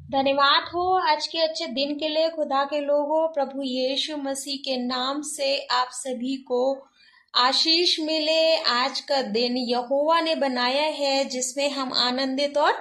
धन्यवाद हो आज के अच्छे दिन के लिए खुदा के लोगों। प्रभु यीशु मसीह के नाम से आप सभी को आशीष मिले। आज का दिन यहोवा ने बनाया है जिसमें हम आनंदित और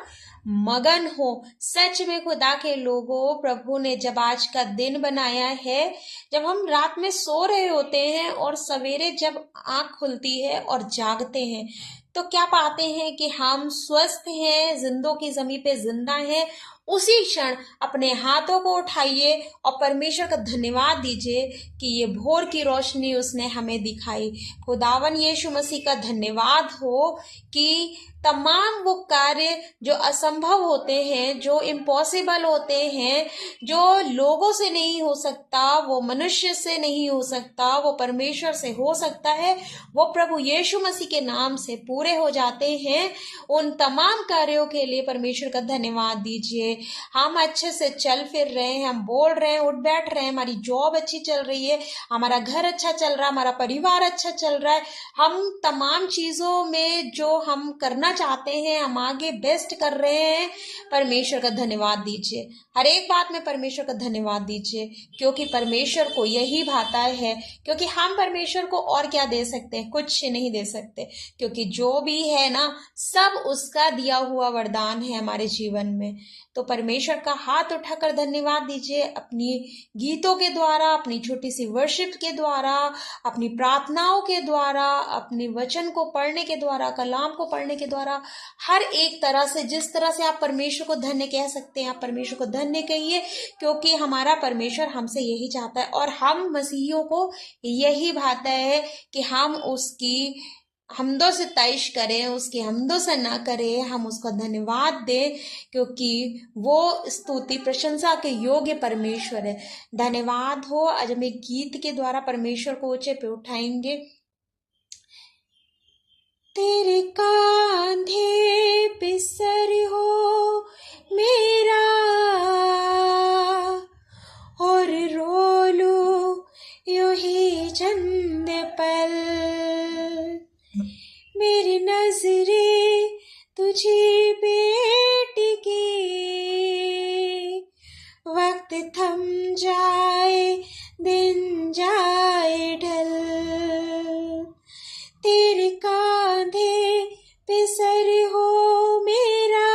मगन हो। सच में खुदा के लोगों, प्रभु ने जब आज का दिन बनाया है, जब हम रात में सो रहे होते हैं और सवेरे जब आंख खुलती है और जागते हैं, तो क्या पाते हैं कि हम स्वस्थ हैं, जिंदों की जमीन पे जिंदा हैं। उसी क्षण अपने हाथों को उठाइए और परमेश्वर का धन्यवाद दीजिए कि ये भोर की रोशनी उसने हमें दिखाई। खुदावन यीशु मसीह का धन्यवाद हो कि तमाम वो कार्य जो असंभव होते हैं, जो इम्पॉसिबल होते हैं, जो लोगों से नहीं हो सकता, वो मनुष्य से नहीं हो सकता, वो परमेश्वर से हो सकता है, वो प्रभु यीशु मसीह के नाम से पूरे हो जाते हैं। उन तमाम कार्यों के लिए परमेश्वर का धन्यवाद दीजिए। हम अच्छे से चल फिर रहे हैं, हम बोल रहे हैं, उठ बैठ रहे हैं, हमारी जॉब अच्छी चल रही है, हमारा घर अच्छा चल रहा है, हमारा परिवार अच्छा चल रहा है। हम तमाम चीजों में जो हम करना चाहते हैं, हम आगे बेस्ट कर रहे हैं। परमेश्वर का धन्यवाद दीजिए। हर एक बात में परमेश्वर का धन्यवाद दीजिए, क्योंकि परमेश्वर को यही भाता है। क्योंकि हम परमेश्वर को और क्या दे सकते हैं? कुछ नहीं दे सकते, क्योंकि जो भी है ना, सब उसका दिया हुआ वरदान है हमारे जीवन में। तो परमेश्वर का हाथ उठाकर धन्यवाद दीजिए, अपनी गीतों के द्वारा, अपनी छोटी सी वर्शिप के द्वारा, अपनी प्रार्थनाओं के द्वारा, अपने वचन को पढ़ने के द्वारा, कलाम को पढ़ने के द्वारा, हर एक तरह से, जिस तरह से आप परमेश्वर को धन्य कह सकते हैं, आप परमेश्वर को धन्य कहिए। क्योंकि हमारा परमेश्वर हमसे यही चाहता है और हम मसीहियों को यही भाता है कि हम उसकी हमदों से ताइश करें, उसकी हमदों से ना करें, हम उसका धन्यवाद दें, क्योंकि वो स्तुति प्रशंसा के योग्य परमेश्वर है। धन्यवाद हो। आज हम एक गीत के द्वारा परमेश्वर को ऊंचे पे उठाएंगे। तेरे कांधे पे सर हो मेरा और रो लो यूं ही चंद पल, मेरी नजरें तुझे पे टिकी, वक्त थम जाए दिन जाए ढल, तेरे कांधे पे सर हो मेरा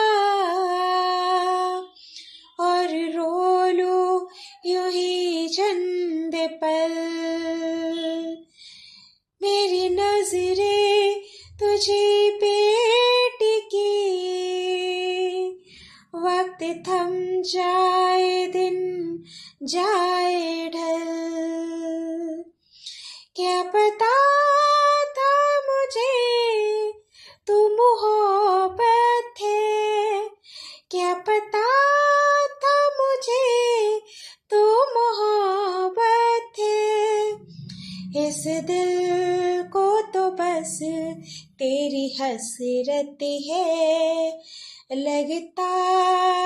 और रो लो यूं ही चंद पल, मेरी नजरें तुझे पे टिकी, वक्त थम जाए दिन जाए ढल। क्या पता था मुझे तू मोहब्बत है, क्या पता था मुझे तू मोहब्बत है, इस दिल को तो बस तेरी हसरत है, लगता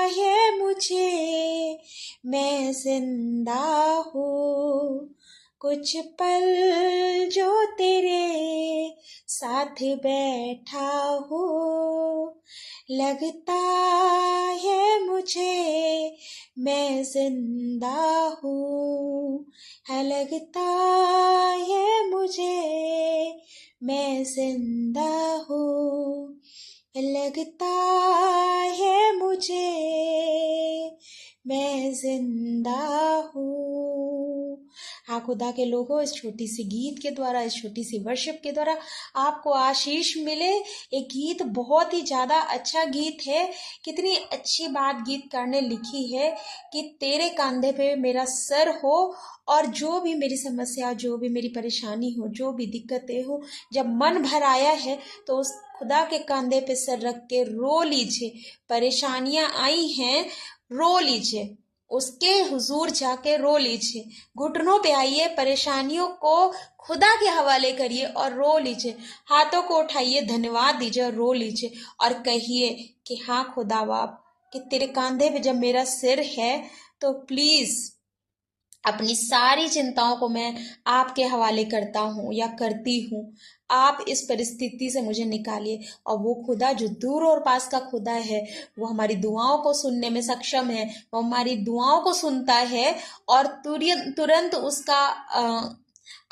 है मुझे मैं जिंदा हूँ, कुछ पल जो तेरे साथ बैठा हूँ, लगता है मुझे मैं जिंदा हूँ, है लगता है मुझे मैं जिंदा हूँ, लगता है मुझे मैं जिंदा हूँ। हाँ खुदा के लोगों, इस छोटी सी गीत के द्वारा, इस छोटी सी वर्शिप के द्वारा आपको आशीष मिले। एक गीत बहुत ही ज्यादा अच्छा गीत है। कितनी अच्छी बात गीतकार ने लिखी है कि तेरे कंधे पे मेरा सर हो और जो भी मेरी समस्या, जो भी मेरी परेशानी हो, जो भी दिक्कतें हो, जब मन भर आया है तो उस खुदा के कंधे पे सर रख के रो लीजिए। परेशानियां आई हैं, रो लीजिए, उसके हुजूर जाके रो लीजिए, घुटनों पे आइए, परेशानियों को खुदा के हवाले करिए और रो लीजिए। हाथों को उठाइए, धन्यवाद दीजिए और रो लीजिए और कहिए कि हाँ खुदा बाप, कि तेरे कंधे पे जब मेरा सिर है तो प्लीज अपनी सारी चिंताओं को मैं आपके हवाले करता हूँ या करती हूँ। आप इस परिस्थिति से मुझे निकालिए। और वो खुदा जो दूर और पास का खुदा है, वो हमारी दुआओं को सुनने में सक्षम है। वो हमारी दुआओं को सुनता है और तुरंत तुरंत उसका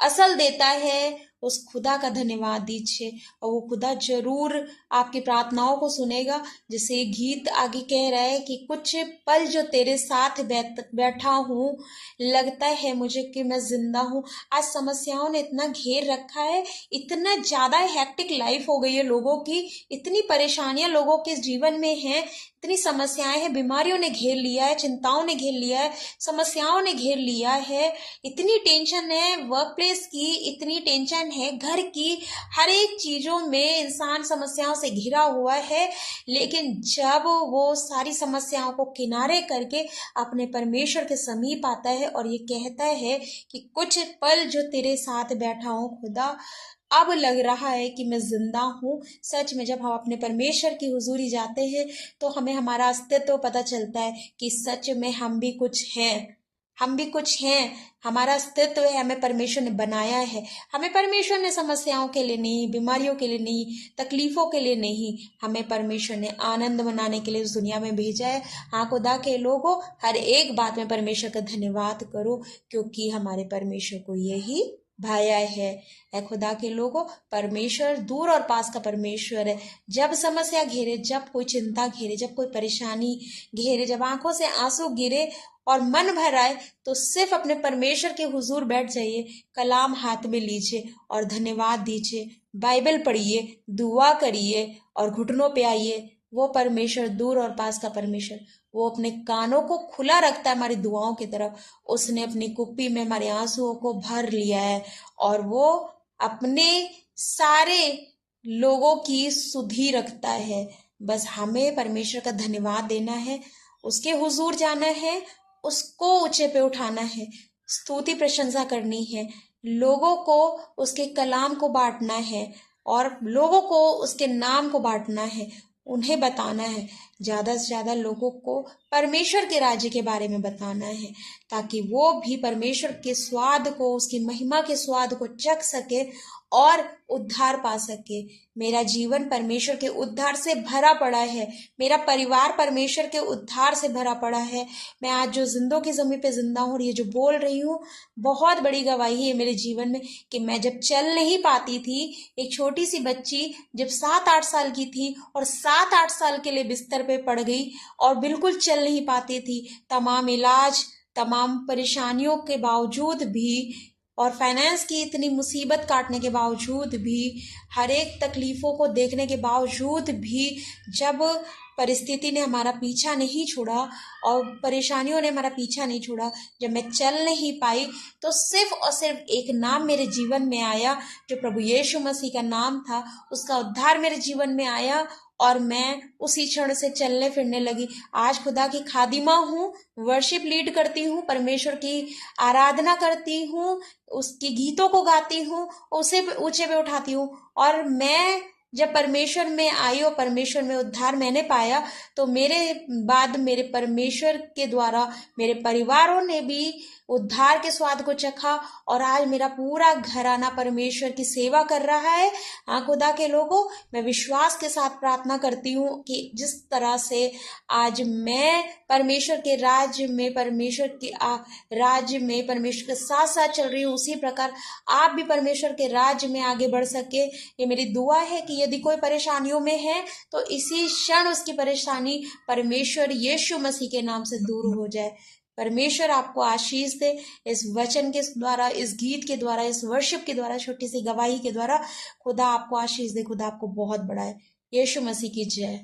असल देता है। उस खुदा का धन्यवाद दीजिए और वो खुदा जरूर आपकी प्रार्थनाओं को सुनेगा। जैसे ये गीत आगे कह रहा है कि कुछ पल जो तेरे साथ बैठा हूँ, लगता है मुझे कि मैं जिंदा हूँ। आज समस्याओं ने इतना घेर रखा है, इतना ज्यादा हेक्टिक लाइफ हो गई है लोगों की, इतनी परेशानियां लोगों के जीवन में हैं, इतनी समस्याएं हैं, बीमारियों ने घेर लिया है, चिंताओं ने घेर लिया है, समस्याओं ने घेर लिया है, इतनी टेंशन है वर्क प्लेस की, इतनी टेंशन है घर की, हर एक चीजों में इंसान समस्याओं से घिरा हुआ है। लेकिन जब वो सारी समस्याओं को किनारे करके अपने परमेश्वर के समीप आता है और ये कहता है कि कुछ पल जो तेरे साथ बैठा हूँ खुदा, अब लग रहा है कि मैं जिंदा हूँ। सच में जब हम अपने परमेश्वर की हुजूरी जाते हैं तो हमें हमारा अस्तित्व पता चलता है कि सच में हम भी कुछ हैं, हम भी कुछ हैं, हमारा अस्तित्व है, हमें परमेश्वर ने बनाया है। हमें परमेश्वर ने समस्याओं के लिए नहीं, बीमारियों के लिए नहीं, तकलीफों के लिए नहीं, हमें परमेश्वर ने आनंद मनाने के लिए इस दुनिया में भेजा है। हाँ खुदा के लोगों, हर एक बात में परमेश्वर का धन्यवाद करो, क्योंकि हमारे परमेश्वर को यही भाया है। ऐ खुदा के लोगों, परमेश्वर दूर और पास का परमेश्वर है। जब समस्या घेरे, जब कोई चिंता घेरे, जब कोई परेशानी घेरे, जब आंखों से आंसू गिरे और मन भर आए, तो सिर्फ अपने परमेश्वर के हुजूर बैठ जाइए, कलाम हाथ में लीजिए और धन्यवाद दीजिए, बाइबल पढ़िए, दुआ करिए और घुटनों पे आइए। वो परमेश्वर दूर और पास का परमेश्वर, वो अपने कानों को खुला रखता है हमारी दुआओं की तरफ। उसने अपनी कुप्पी में हमारे आंसुओं को भर लिया है और वो अपने सारे लोगों की सुधि रखता है। बस हमें परमेश्वर का धन्यवाद देना है, उसके हुजूर जाना है, उसको ऊंचे पे उठाना है, स्तुति प्रशंसा करनी है, लोगों को उसके कलाम को बांटना है और लोगों को उसके नाम को बांटना है, उन्हें बताना है, ज्यादा से ज्यादा लोगों को परमेश्वर के राज्य के बारे में बताना है, ताकि वो भी परमेश्वर के स्वाद को, उसकी महिमा के स्वाद को चख सके और उद्धार पा सके। मेरा जीवन परमेश्वर के उद्धार से भरा पड़ा है, मेरा परिवार परमेश्वर के उद्धार से भरा पड़ा है। मैं आज जो जिंदों की जमीन पे जिंदा हूँ, ये जो बोल रही हूँ, बहुत बड़ी गवाही है मेरे जीवन में कि मैं जब चल नहीं पाती थी, एक छोटी सी बच्ची जब 7-8 साल की थी और 7-8 साल के लिए बिस्तर पे पड़ गई और बिल्कुल चल नहीं पाती थी, तमाम इलाज, तमाम परेशानियों के बावजूद भी और फाइनेंस की इतनी मुसीबत काटने के बावजूद भी, हर एक तकलीफों को देखने के बावजूद भी, जब परिस्थिति ने हमारा पीछा नहीं छोड़ा और परेशानियों ने हमारा पीछा नहीं छोड़ा, जब मैं चल नहीं पाई, तो सिर्फ और सिर्फ एक नाम मेरे जीवन में आया, जो प्रभु यीशु मसीह का नाम था। उसका उद्धार मेरे जीवन में आया और मैं उसी क्षण से चलने फिरने लगी। आज खुदा की खादिमा हूँ, वर्शिप लीड करती हूँ, परमेश्वर की आराधना करती हूँ, उसके गीतों को गाती हूँ, उसे ऊंचे पे उठाती हूँ। और मैं जब परमेश्वर में आई और परमेश्वर में उद्धार मैंने पाया, तो मेरे बाद मेरे परमेश्वर के द्वारा मेरे परिवारों ने भी उद्धार के स्वाद को चखा और आज मेरा पूरा घराना परमेश्वर की सेवा कर रहा है। हाँ खुदा के लोगों, मैं विश्वास के साथ प्रार्थना करती हूँ कि जिस तरह से आज मैं परमेश्वर के राज्य में, परमेश्वर के राज्य में परमेश्वर के साथ साथ चल रही हूँ, उसी प्रकार आप भी परमेश्वर के राज्य में आगे बढ़ सके। ये मेरी दुआ है कि यदि कोई परेशानियों में है तो इसी क्षण उसकी परेशानी परमेश्वर यीशु मसीह के नाम से दूर हो जाए। परमेश्वर आपको आशीष दे। इस वचन के द्वारा, इस गीत के द्वारा, इस वर्शिप के द्वारा, छोटी सी गवाही के द्वारा खुदा आपको आशीष दे, खुदा आपको बहुत बढ़ाए। यीशु मसीह की जय।